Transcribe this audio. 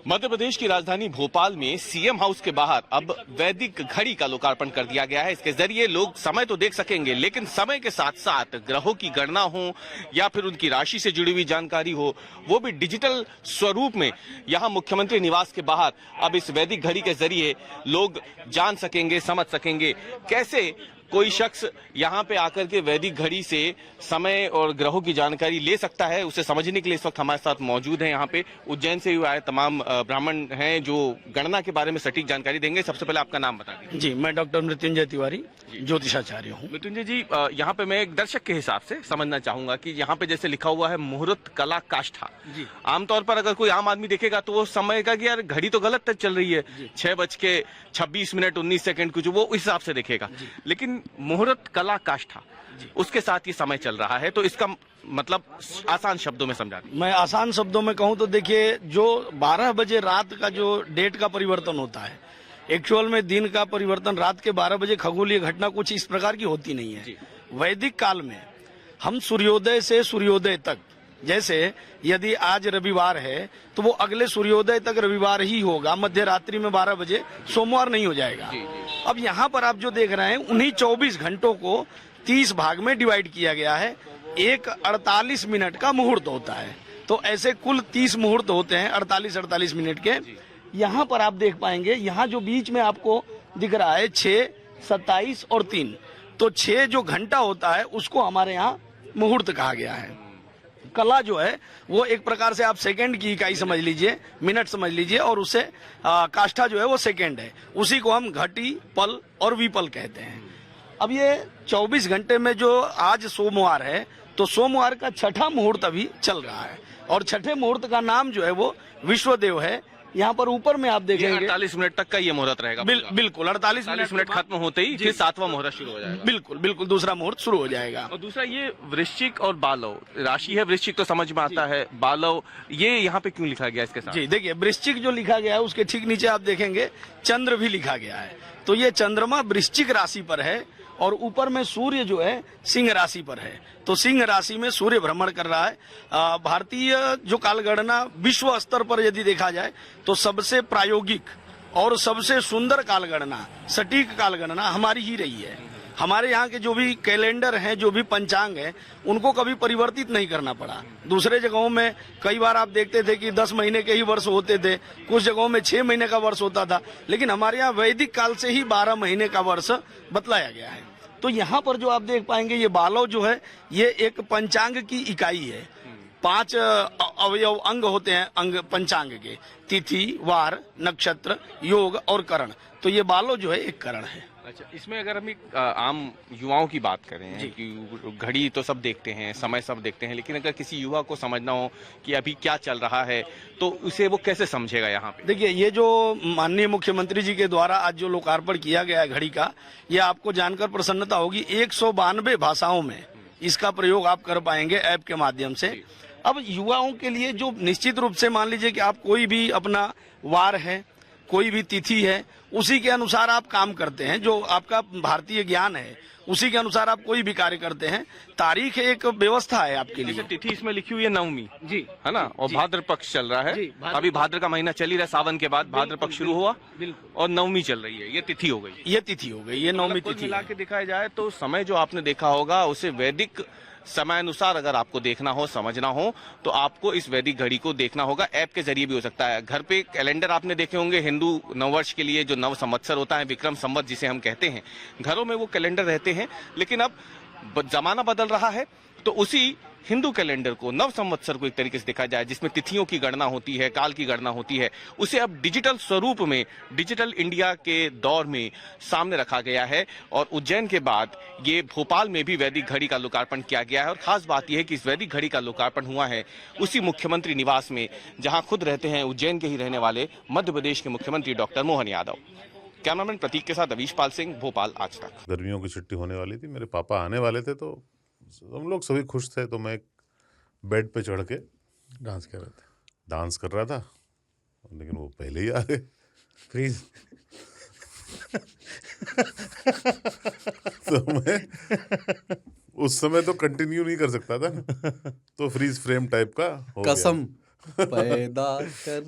मध्य प्रदेश की राजधानी भोपाल में सीएम हाउस के बाहर अब वैदिक घड़ी का लोकार्पण कर दिया गया है। इसके जरिए लोग समय तो देख सकेंगे, लेकिन समय के साथ साथ ग्रहों की गणना हो या फिर उनकी राशि से जुड़ी हुई जानकारी हो, वो भी डिजिटल स्वरूप में यहां मुख्यमंत्री निवास के बाहर अब इस वैदिक घड़ी के जरिए लोग जान सकेंगे, समझ सकेंगे कैसे कोई शख्स यहाँ पे आकर के वैदिक घड़ी से समय और ग्रहों की जानकारी ले सकता है। उसे समझने के लिए इस वक्त हमारे साथ मौजूद हैं यहाँ पे उज्जैन से आए तमाम ब्राह्मण हैं जो गणना के बारे में सटीक जानकारी देंगे। सबसे पहले आपका नाम बता दीजिए। जी, मैं डॉक्टर मृत्युंजय तिवारी ज्योतिषाचार्य हूँ। मृत्युंजय जी, यहाँ पे मैं एक दर्शक के हिसाब से समझना चाहूंगा कि यहाँ पे जैसे लिखा हुआ है मुहूर्त कला काष्ठा, आमतौर पर अगर कोई आम आदमी देखेगा तो वो समय का कि यार घड़ी तो गलत तक चल रही है, 6:26 कुछ वो इस हिसाब से देखेगा, लेकिन मुहूर्त कला काष्ठा उसके साथ ये समय चल रहा है, तो इसका मतलब आसान शब्दों में समझा दीजिए। मैं आसान शब्दों में कहूँ तो देखिए, जो 12 बजे रात का जो डेट का परिवर्तन होता है, एक्चुअल में दिन का परिवर्तन रात के 12 बजे खगोलीय घटना कुछ इस प्रकार की होती नहीं है। वैदिक काल में हम सूर्योदय से सूर्योदय तक, जैसे यदि आज रविवार है तो वो अगले सूर्योदय तक रविवार ही होगा, मध्य रात्रि में 12 बजे सोमवार नहीं हो जाएगा। अब यहाँ पर आप जो देख रहे हैं उन्हीं 24 घंटों को 30 भाग में डिवाइड किया गया है। एक 48 मिनट का मुहूर्त होता है, तो ऐसे कुल 30 मुहूर्त होते हैं 48 मिनट के। यहाँ पर आप देख पाएंगे, यहाँ जो बीच में आपको दिख रहा है 6, 27 और 3, तो 6 जो घंटा होता है उसको हमारे यहाँ मुहूर्त कहा गया है। कला जो है वो एक प्रकार से आप सेकंड की इकाई समझ लीजिए, मिनट समझ लीजिए, और उससे काष्ठा जो है वो सेकंड है। उसी को हम घटी, पल और विपल कहते हैं। अब ये 24 घंटे में जो आज सोमवार है, तो सोमवार का छठा मुहूर्त अभी चल रहा है, और छठे मुहूर्त का नाम जो है वो विश्वदेव है। यहाँ पर ऊपर में आप देखेंगे 48 मिनट तक का ये मुहूर्त रहेगा। बिल्कुल 48 मिनट खत्म होते ही फिर 7वां मुहूर्त शुरू हो जाएगा। बिल्कुल दूसरा मुहूर्त शुरू हो जाएगा। और दूसरा ये वृश्चिक और बालव राशि है, वृश्चिक तो समझ में आता है, बालव ये यहाँ पे क्यों लिखा गया इसके साथ? जी देखिए, वृश्चिक जो लिखा गया है उसके ठीक नीचे आप देखेंगे चंद्र भी लिखा गया है, तो ये चंद्रमा वृश्चिक राशि पर है और ऊपर में सूर्य जो है सिंह राशि पर है। तो सिंह राशि में सूर्य भ्रमण कर रहा है। भारतीय जो कालगणना विश्व स्तर पर यदि देखा जाए तो सबसे प्रायोगिक और सबसे सुंदर कालगणना, सटीक कालगणना हमारी ही रही है। हमारे यहाँ के जो भी कैलेंडर हैं, जो भी पंचांग है, उनको कभी परिवर्तित नहीं करना पड़ा। दूसरे जगहों में कई बार आप देखते थे कि 10 महीने के ही वर्ष होते थे, कुछ जगहों में 6 महीने का वर्ष होता था, लेकिन हमारे यहाँ वैदिक काल से ही 12 महीने का वर्ष बतलाया गया है। तो यहाँ पर जो आप देख पाएंगे ये बालव जो है ये एक पंचांग की इकाई है। 5 अवयव अंग होते हैं अंग पंचांग के, तिथि, वार, नक्षत्र, योग और करण। तो ये बालव जो है एक करण है। अच्छा, इसमें अगर हम एक आम युवाओं की बात करें कि घड़ी तो सब देखते हैं, समय सब देखते हैं, लेकिन अगर किसी युवा को समझना हो कि अभी क्या चल रहा है तो उसे वो कैसे समझेगा? यहाँ पे देखिए, ये जो माननीय मुख्यमंत्री जी के द्वारा आज जो लोकार्पण किया गया है घड़ी का, ये आपको जानकर प्रसन्नता होगी। 192 भाषाओं में इसका प्रयोग आप कर पाएंगे ऐप के माध्यम से। अब युवाओं के लिए जो निश्चित रूप से मान लीजिए कि आप कोई भी अपना वार है, कोई भी तिथि है, उसी के अनुसार आप काम करते हैं, जो आपका भारतीय ज्ञान है उसी के अनुसार आप कोई भी कार्य करते हैं। तारीख एक व्यवस्था है आपके लिए। तिथि इसमें लिखी हुई है नवमी, जी है ना, और भाद्र पक्ष चल रहा है। अभी भाद्र का महीना चल ही रहा है, सावन के बाद भाद्र पक्ष शुरू हुआ और नवमी चल रही है। ये तिथि हो गई, ये नवमी तिथि। मिला के दिखाया जाए तो समय जो आपने देखा होगा उसे वैदिक समय अनुसार अगर आपको देखना हो, समझना हो, तो आपको इस वैदिक घड़ी को देखना होगा। ऐप के जरिए भी हो सकता है। घर पे कैलेंडर आपने देखे होंगे, हिंदू नववर्ष के लिए जो नव संवत्सर होता है, विक्रम संवत जिसे हम कहते हैं, घरों में वो कैलेंडर रहते हैं। लेकिन अब जमाना बदल रहा है, तो उसी हिंदू कैलेंडर को, नव संवत्सर को एक तरीके से देखा जाए जिसमें तिथियों की गणना होती है, काल की गणना होती है, उसे अब डिजिटल स्वरूप में, डिजिटल इंडिया के दौर में सामने रखा गया है। और उज्जैन के बाद ये भोपाल में भी वैदिक घड़ी का लोकार्पण किया गया है। और खास बात यह है कि इस वैदिक घड़ी का लोकार्पण हुआ है उसी मुख्यमंत्री निवास में जहां खुद रहते हैं उज्जैन के ही रहने वाले मध्य प्रदेश के मुख्यमंत्री डॉक्टर मोहन यादव। कैमरामैन प्रतीक के साथ अवीश पाल सिंह, भोपाल, आज तक। गर्मियों की छुट्टी होने वाली थी, मेरे पापा आने वाले थे, तो हम लोग सभी खुश थे। तो मैं बेड पे चढ़ के डांस कर रहा था, लेकिन वो पहले ही आ गए। फ्रीज तो मैं उस समय तो कंटिन्यू नहीं कर सकता था, तो फ्रीज फ्रेम टाइप का हो कसम गया। पैदा कर